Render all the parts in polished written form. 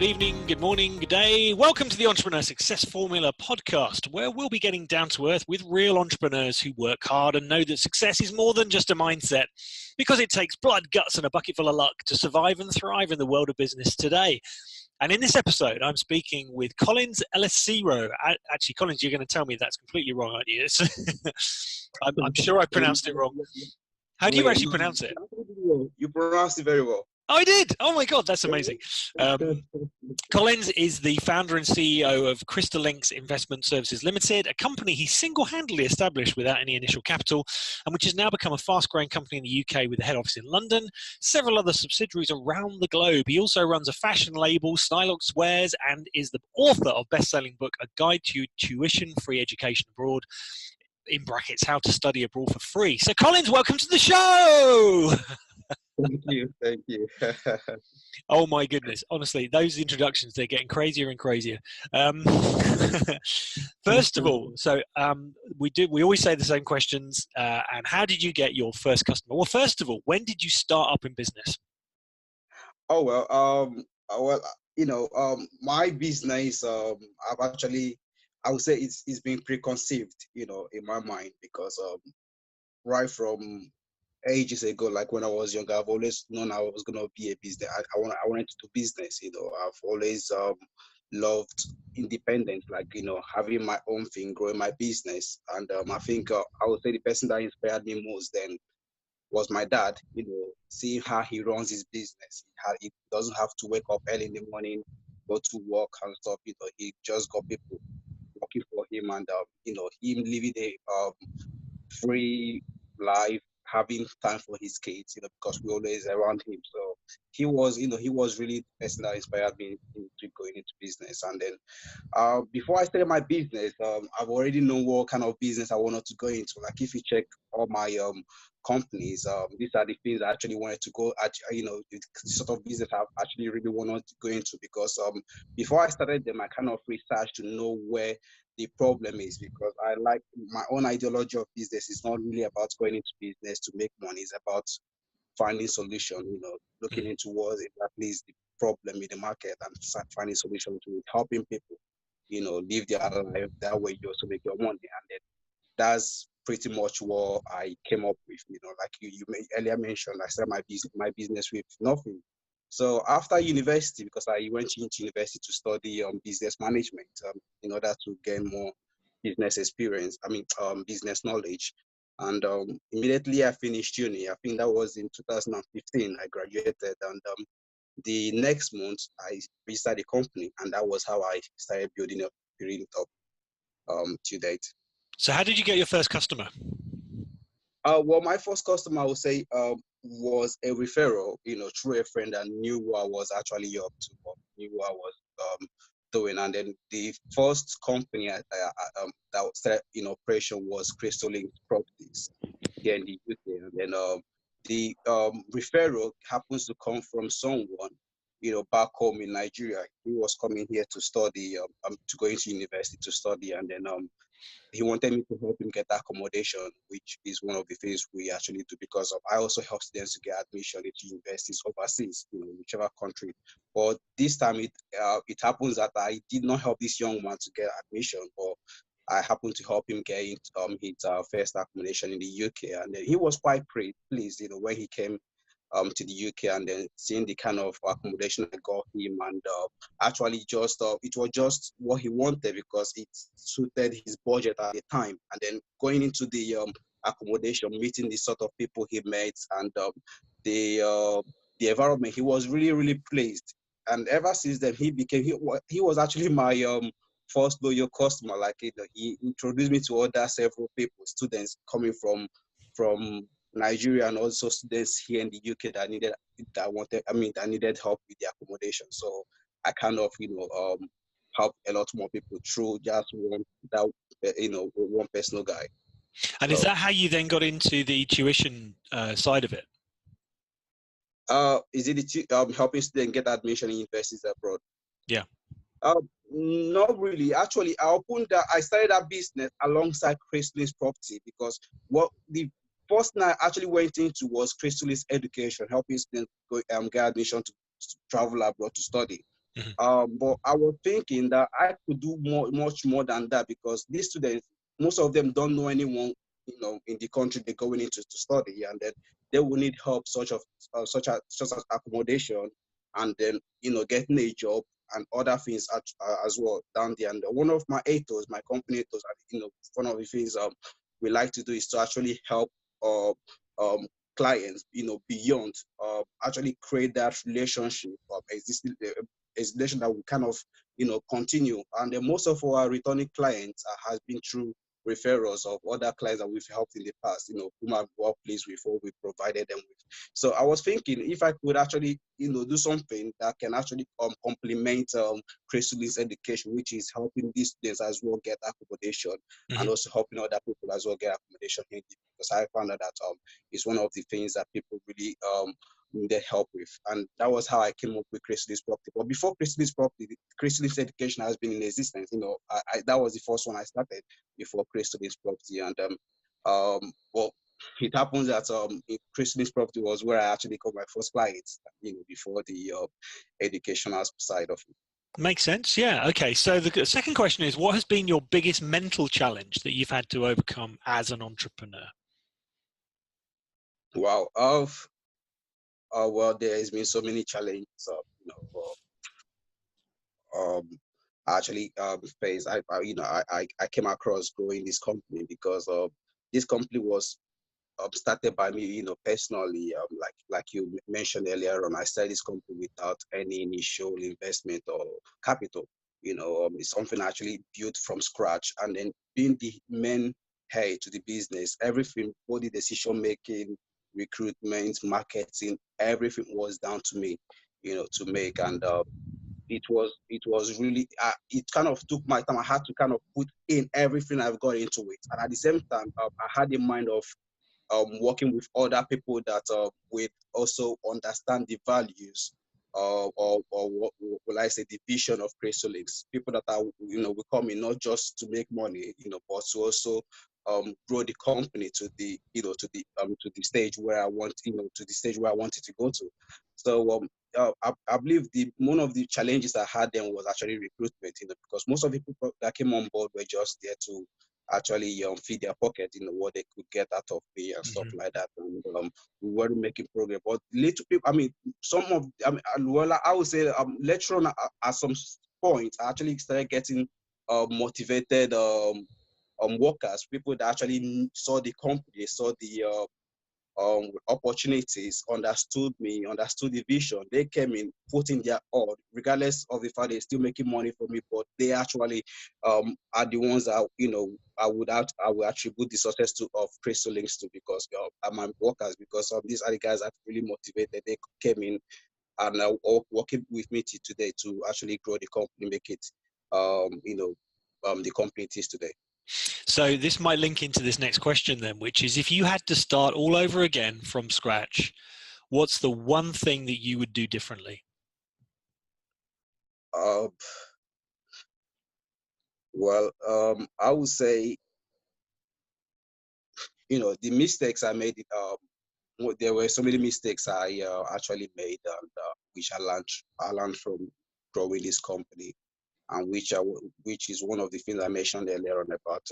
good evening, good morning, good day. Welcome to the Entrepreneur Success Formula podcast, where we'll be getting down to earth with real entrepreneurs who work hard and know that success is more than just a mindset, because it takes blood, guts, and a bucket full of luck to survive and thrive in the world of business today. And in this episode, I'm speaking with Collins Elesiro. Actually, Collins, you're going to tell me that's completely wrong, aren't you? I'm sure I pronounced it wrong. How do you actually pronounce it? You pronounced it very well. Oh, I did. Oh my God, that's amazing. Collins is the founder and CEO of Crystal Links Investment Services Limited, a company he single-handedly established without any initial capital, and which has now become a fast-growing company in the UK with a head office in London, several other subsidiaries around the globe. He also runs a fashion label, Snylox Wears, and is the author of best-selling book, A Guide to Tuition-Free Education Abroad, in brackets, How to Study Abroad for Free. So Collins, welcome to the show! Thank you. Oh my goodness! Honestly, those introductions—they're getting crazier and crazier. First of all, we always say the same questions. And how did you get your first customer? Well, first of all, when did you start up in business? Oh my business. I would say it's been preconceived, in my mind, because right from ages ago, like when I was younger, I've always known I was gonna be a business. I wanted to do business. I've always loved independence, like having my own thing, growing my business. And I think I would say the person that inspired me most then was my dad. Seeing how he runs his business, how he doesn't have to wake up early in the morning, go to work and stuff. He just got people working for him, and him living a free life, having time for his kids, because we're always around him. So he was really the person that inspired me into going into business. And then before I started my business, I've already known what kind of business I wanted to go into. Like if you check all my companies, these are the things I actually wanted to go at, the sort of business I actually really wanted to go into, because before I started them, I kind of researched to know where the problem is, because I like my own ideology of business is not really about going into business to make money. It's about finding solution, looking into what exactly is the problem in the market and finding solution to it, helping people, live their life that way. You also make your money. And then that's pretty much what I came up with. Like you earlier mentioned, I started my business with nothing. So after university, because I went into university to study business management, in order to gain more business experience, business knowledge. And immediately I finished uni. I think that was in 2015. I graduated, and the next month I restarted a company, and that was how I started building it up to date. So how did you get your first customer? Well, my first customer, I would say, was a referral, through a friend that knew what I was actually up to, or knew what I was doing. And then the first company that started in operation was Crystal Links Properties here in the UK. And then the referral happens to come from someone, back home in Nigeria. He was coming here to study, to go into university to study, and then he wanted me to help him get accommodation, which is one of the things we actually do, because I also help students to get admission into universities overseas, whichever country. But this time it happens that I did not help this young man to get admission, but I happened to help him get his first accommodation in the UK. And then he was quite pleased, when he came to the UK, and then seeing the kind of accommodation I got him, and actually just it was just what he wanted, because it suited his budget at the time. And then going into the accommodation, meeting the sort of people he met, and the environment, he was really, really pleased. And ever since then, he was actually my first loyal customer. Like he introduced me to other several people, students coming from Nigeria, and also students here in the UK that needed help with the accommodation. So I kind of help a lot more people through just one personal guy. And is that how you then got into the tuition side of it? Is it helping students get admission in universities abroad? Yeah. Not really. Actually, I started that business alongside Crystal Links Property, because what the first thing I actually went into was Crystal Links Education, helping students get admission to travel abroad to study. Mhm. But I was thinking that I could do much more than that, because these students, most of them don't know anyone, in the country they're going into to study, and then they will need help such as accommodation, and then getting a job and other things as well down there. And one of my ethos, my company ethos, one of the things we like to do is to actually help uh, um, clients, beyond actually create that relationship of existing a relation that we kind of continue. And then most of our returning clients has been through referrals of other clients that we've helped in the past, whom I've worked with before we provided them with. So I was thinking if I could actually do something that can actually complement Chrysalis education, which is helping these students as well get accommodation, and Mhm. also helping other people as well get accommodation here, because I found out that it's one of the things that people really needed help with. And that was how I came up with Chrysalis Property. But before Chrysalis Property, Chrysalis Education has been in existence. That was the first one I started before Chrysalis Property. And well, it happens that Chrysalis Property was where I actually got my first clients, before the educational side of it. Makes sense. Yeah. Okay. So the second question is, what has been your biggest mental challenge that you've had to overcome as an entrepreneur? Wow. Well, there has been so many challenges. Um, actually faced. I came across growing this company, because this company was started by me, personally. Like you mentioned earlier on, I started this company without any initial investment or capital. It's something I actually built from scratch, and then being the main head to the business, everything, all the decision making, recruitment, marketing, everything was down to me, to make. And it was really it kind of took my time. I had to kind of put in everything I've got into it, and at the same time, I had in mind of working with other people that would also understand the values or what will I say, the vision of Chrysalis. People that are will come in not just to make money, but to also grow the company to the to the stage where I want to the stage where I wanted to go to. So I believe the one of the challenges I had then was actually recruitment, because most of the people that came on board were just there to actually feed their pocket, what they could get out of pay and stuff Mhm. like that. And we weren't making progress. But little people, well, I would say later on at some point, I actually started getting motivated workers, people that actually saw the company, saw the opportunities, understood me, understood the vision. They came in, put in their all, regardless of the fact they're still making money for me, but they actually are the ones that I would attribute the success to of Crystal Links to, because are my workers, because these are the guys that really motivated. They came in and are working with me today to actually grow the company, make it the company it is today. So this might link into this next question then, which is, if you had to start all over again from scratch, what's the one thing that you would do differently? Uh, I would say, the mistakes I made. There were so many mistakes I actually made, and which I learned from growing this company, and which is one of the things I mentioned earlier on about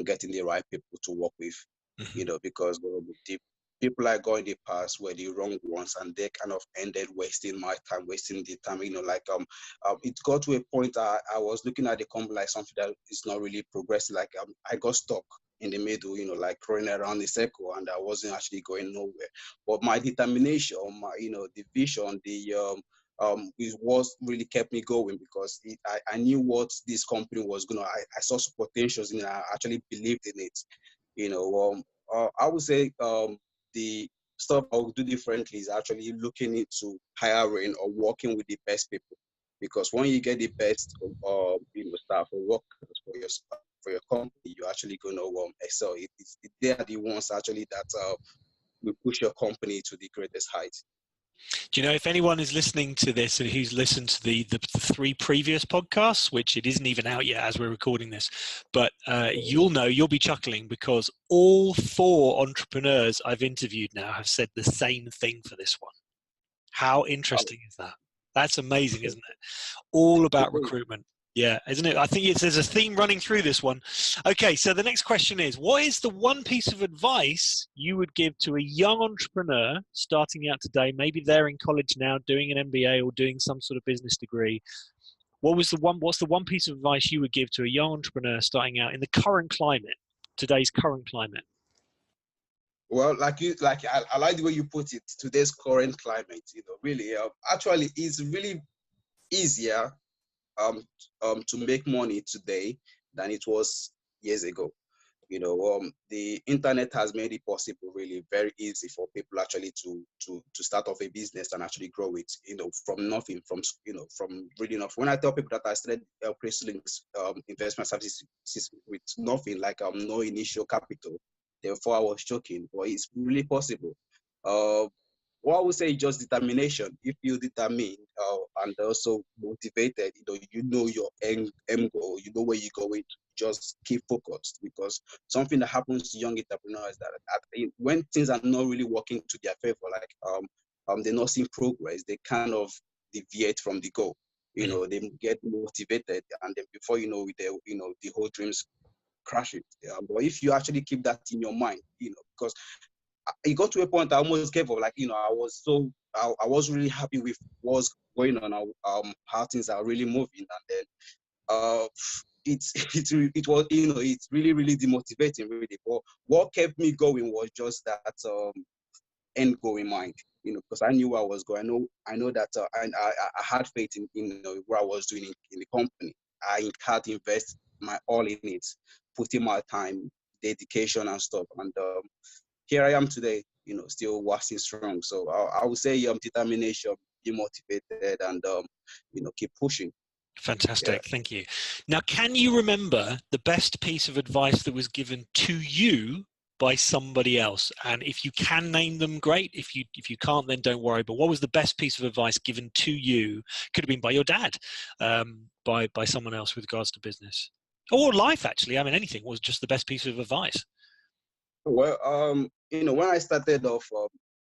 getting the right people to work with, Mhm. because the people I got in the past were the wrong ones, and they kind of ended wasting my time, wasting the time. It got to a point I was looking at the company like something that is not really progressing. Like I got stuck in the middle, like running around the circle, and I wasn't actually going nowhere. But my determination, my the vision, it was really kept me going, because I knew what this company was gonna. I saw some potentials in it. I actually believed in it. I would say the stuff I would do differently is actually looking into hiring or working with the best people, because when you get the best staff or workers for your company, you're actually going to excel. They are the ones actually that will push your company to the greatest height. Do you know, if anyone is listening to this and who's listened to the three previous podcasts, which it isn't even out yet as we're recording this, but you'll be chuckling, because all four entrepreneurs I've interviewed now have said the same thing for this one. How interesting is that? That's amazing, isn't it? All about recruitment. Yeah, isn't it? I think there's a theme running through this one. Okay, so the next question is, what is the one piece of advice you would give to a young entrepreneur starting out today? Maybe they're in college now doing an MBA or doing some sort of business degree. What's the one piece of advice you would give to a young entrepreneur starting out in the current climate, today's current climate? Well, I like the way you put it. Today's current climate, really, actually, it's really easier to make money today than it was years ago. The internet has made it possible, really very easy for people actually to start off a business and actually grow it, from nothing, from really enough. When I tell people that I started Chris Links investment services with nothing, like no initial capital, therefore I was joking, but it's really possible. What I would say is just determination. If you're determined and also motivated, your end goal, you know where you're going. Just keep focused, because something that happens to young entrepreneurs that when things are not really working to their favor, like they're not seeing progress, they kind of deviate from the goal. They get motivated, and then before you know it, the whole dreams crash it. But if you actually keep that in your mind, because it got to a point I almost gave up. Like, I was really happy with what's going on, how things are really moving, and then it was, it's really, really demotivating, really. But what kept me going was just that end goal in mind, because I knew where I was going. I know that I had faith in what I was doing in the company. I had to invest my all in it, putting my time, dedication, and stuff, and here I am today, still waxing strong. So I would say determination, be motivated, and keep pushing. Fantastic. Yeah. Thank you. Now, can you remember the best piece of advice that was given to you by somebody else? And if you can name them, great. If you can't, then don't worry. But what was the best piece of advice given to you? Could have been by your dad, by someone else with regards to business or life, actually. I mean, anything was just the best piece of advice. Well, when I started off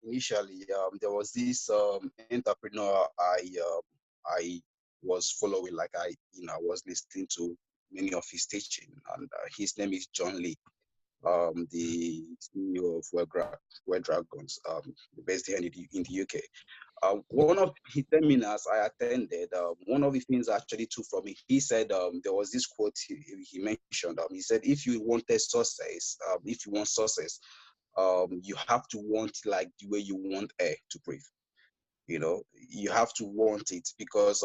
initially, there was this entrepreneur I was following. Like I was listening to many of his teaching, and his name is John Lee, the CEO of Well Dragons, based here in the UK. One of his seminars I attended, one of the things I actually took from it, he said there was this quote he mentioned. He said, if you wanted success, if you want success, you have to want like the way you want air to breathe. You have to want it, because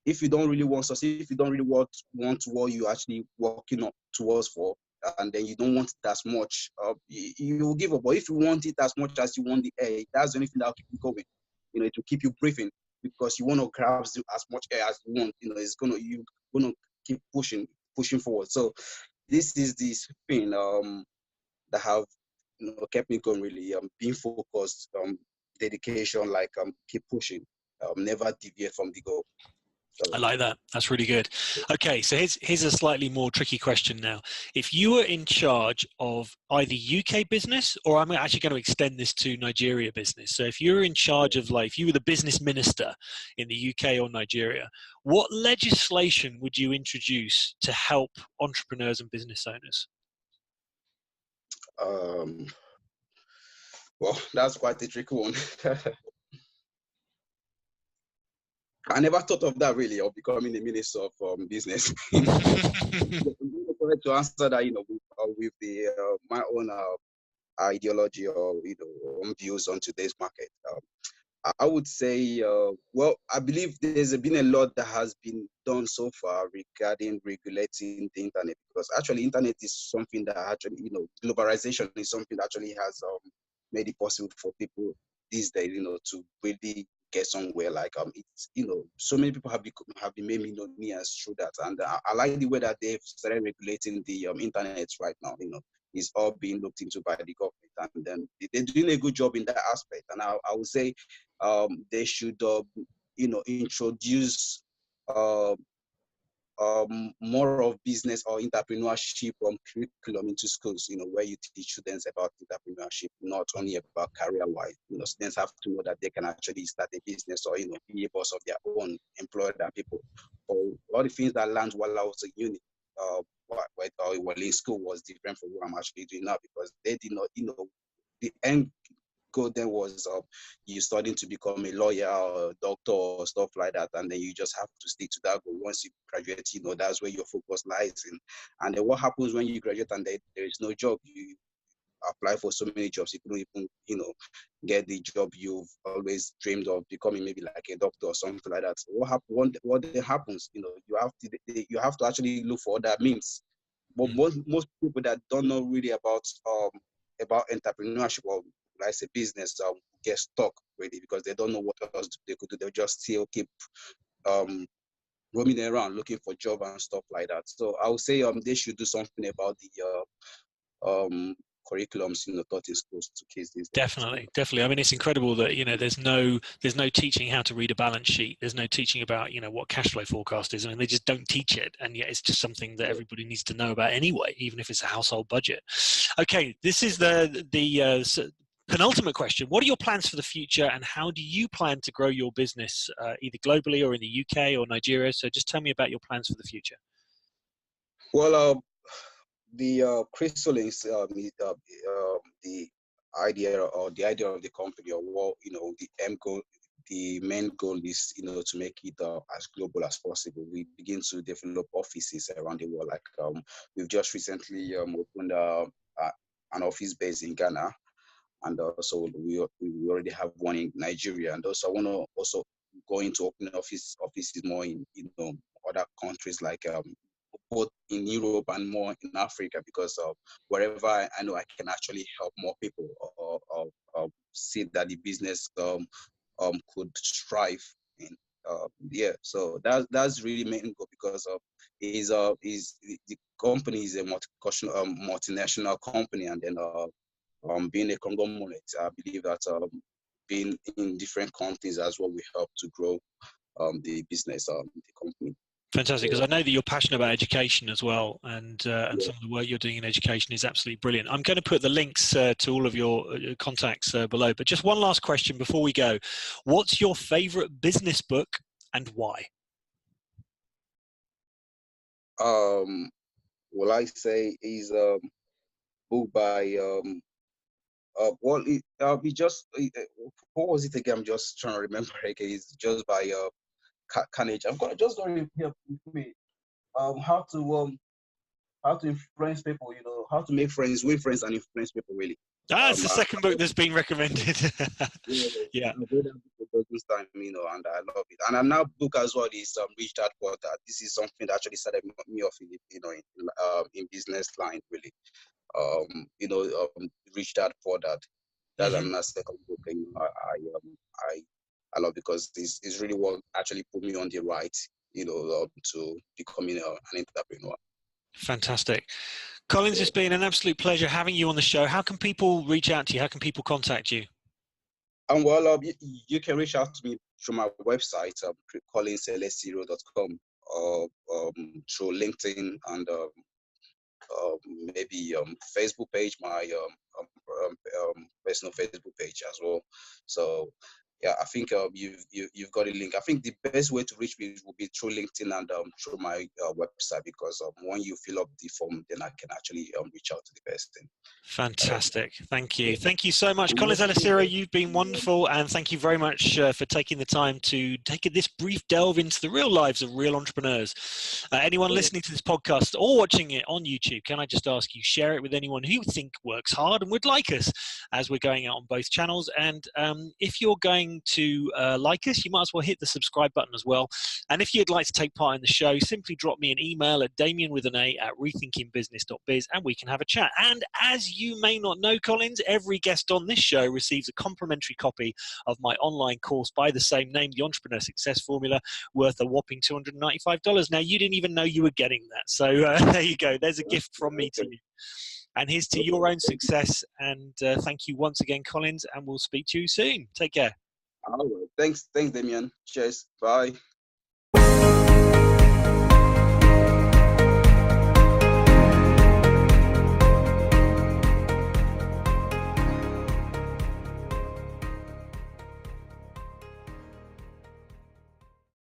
if you don't really want success, if you don't really want what you actually working up towards for, and then you don't want it as much, you will give up. But if you want it as much as you want the air, that's the only thing that will keep you going. It will keep you breathing, because you want to grab as much air as you want. You're gonna keep pushing forward. So this is this thing that have kept me going, really. Being focused, dedication, like keep pushing, never deviate from the goal. So, I like that. That's really good. Okay, so here's a slightly more tricky question now. If you were in charge of either UK business, or I'm actually going to extend this to Nigeria business. So if you were in charge of, like, if you were the business minister in the UK or Nigeria, what legislation would you introduce to help entrepreneurs and business owners? Well, that's quite a tricky one. I never thought of that, really, of becoming a minister of business. To answer that, with the my own ideology or own views on today's market, I would say, well, I believe there's been a lot that has been done so far regarding regulating the internet, because actually internet is something that actually, globalization is something that actually has made it possible for people these days, to really get somewhere. Like it's, so many people have been made millionaires through that, and I like the way that they've started regulating the internet right now. It's all being looked into by the government, and then they're doing a good job in that aspect. And I would say they should, introduce more of business or entrepreneurship curriculum into schools, where you teach students about entrepreneurship, not only about career-wise. Students have to know that they can actually start a business or, be a boss of their own, employ their people. Or all the things that I learned while I was in uni, while in school was different from what I'm actually doing now, because they did not, the end goal then was you studying to become a lawyer or a doctor or stuff like that, and then you just have to stick to that goal. Once you graduate, that's where your focus lies in. And then what happens when you graduate and there is no job? You apply for so many jobs, you couldn't even get the job you've always dreamed of, becoming maybe like a doctor or something like that. So what then happens? You have to actually look for other means. But most people that don't know really about entrepreneurship or like say business get stuck really, because they don't know what else they could do. They'll just still keep roaming around looking for job and stuff like that. So I would say they should do something about the curriculums taught in schools to kids these days. Definitely. I mean, it's incredible that there's no teaching how to read a balance sheet. There's no teaching about what cash flow forecast is. I mean, they just don't teach it, and yet it's just something that everybody needs to know about anyway, even if it's a household budget. Okay, this is the penultimate question. What are your plans for the future, and how do you plan to grow your business, either globally or in the UK or Nigeria? So just tell me about your plans for the future. Well, the Crystallings, the idea of the company, or what the end goal, the main goal is to make it as global as possible. We begin to develop offices around the world. Like we've just recently opened an office base in Ghana, and also we already have one in Nigeria, and also I want to also go into opening offices more in other countries, like both in Europe and more in Africa, because wherever I know I can actually help more people or see that the business could strive in. So that's really main goal, because is the company is a multinational company, and then being a conglomerate, I believe that being in different countries as well will help to grow the business, the company. Fantastic, because I know that you're passionate about education as well, and some of the work you're doing in education is absolutely brilliant. I'm going to put the links to all of your contacts below, but just one last question before we go. What's your favorite business book and why? Well, I say is a book by what was it again? I'm just trying to remember. Okay, it's just by Carnage. I'm gonna just going to help me how to influence people. How to make friends, win friends, and influence people. Really. It's the second book that's been recommended. Yeah. I've read that book for this time, and I love it. And another book as well is Rich Dad Poor Dad. This is something that actually started me off in business line, really. Rich Dad Poor Dad. That's another second book. I love, because it's really what actually put me on the right, to becoming an entrepreneur. Fantastic. Collins, it's been an absolute pleasure having you on the show. How can people reach out to you? How can people contact you? Well, you can reach out to me through my website, collinselesiro.com, or through LinkedIn, and maybe Facebook page, my personal Facebook page as well. So yeah, I think you've got a link. I think the best way to reach me will be through LinkedIn and through my website, because when you fill up the form, then I can actually reach out to the person. Fantastic. Thank you. Thank you so much. Collins Elesiro, you've been wonderful, and thank you very much for taking the time to take this brief delve into the real lives of real entrepreneurs. Anyone listening to this podcast or watching it on YouTube, can I just ask you, share it with anyone who you think works hard and would like us, as we're going out on both channels. And if you're going to like us, you might as well hit the subscribe button as well. And if you'd like to take part in the show, simply drop me an email at damien@rethinkingbusiness.biz, and we can have a chat. And as you may not know, Collins, every guest on this show receives a complimentary copy of my online course by the same name, The Entrepreneur Success Formula, worth a whopping $295. Now, you didn't even know you were getting that. So there you go. There's a gift from me to you. And here's to your own success. And thank you once again, Collins, and we'll speak to you soon. Take care. All right. Thanks, Damien. Cheers. Bye.